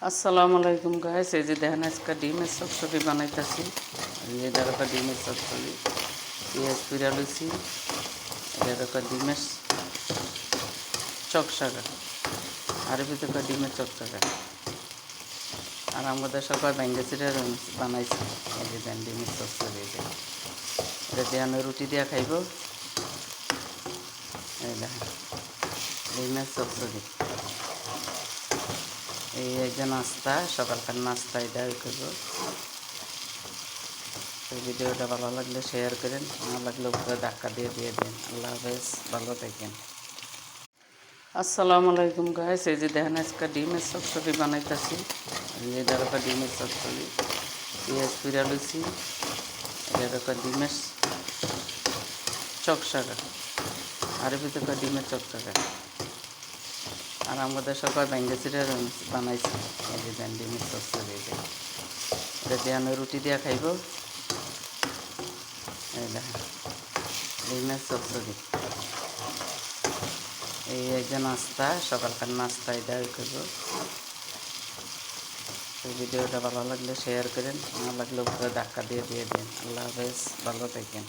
আসসালামু আলাইকুম গাইস, এই যে দেখেন আজকে ডিমের চচ্চড়ি বানাইতেছি। এটা একটা ডিমের চচ্চড়ি, পেঁয়াজ পিরা লইছি। এটা একটা ডিমের চকসাগা, আরবিতে একটা ডিমের চকসাগা। আর আমাদের সবাই ব্যাঙ্গে চিরা বানাইছি। এই যে দেন ডিমের চচ্চড়ি, এটা দিয়ে আমি রুটি দিয়ে খাইব। এই দেখেন ডিমের চচ্চড়ি, এই যে নাস্তা, সকালকার নাস্তা এটা করবো। ভিডিওটা ভালো লাগলে শেয়ার করেন, না লাগলে উপরে ধাক্কা দিয়ে দিন। আল্লাহ হাফেজ, ভালো থাকেন। আসসালামু আলাইকুম গাইস, এই যে দেখেন আজকে ডিমের চচ্চড়ি বানাইতেছি। এটা একটা ডিমের চচ্চড়ি, পেঁয়াজ পিরা লইছি। এটা একটা ডিমের চকসাগা, আরবিতে একটা ডিমের চকসাগা। আর আমাদের সবাই ব্যাঙ্গে চিরা বানাইছি। এই যে দেন ডিমের চচ্চড়ি, এটা দিয়ে আমি রুটি দিয়ে খাইব। এই দেখেন ডিমের চচ্চড়ি, এই যে নাস্তা, সকালকার নাস্তা এটা করবো। ভিডিওটা ভালো লাগলে শেয়ার করেন, না লাগলে উপরে ধাক্কা দিয়ে দিন। আল্লাহ হাফেজ, ভালো থাকেন।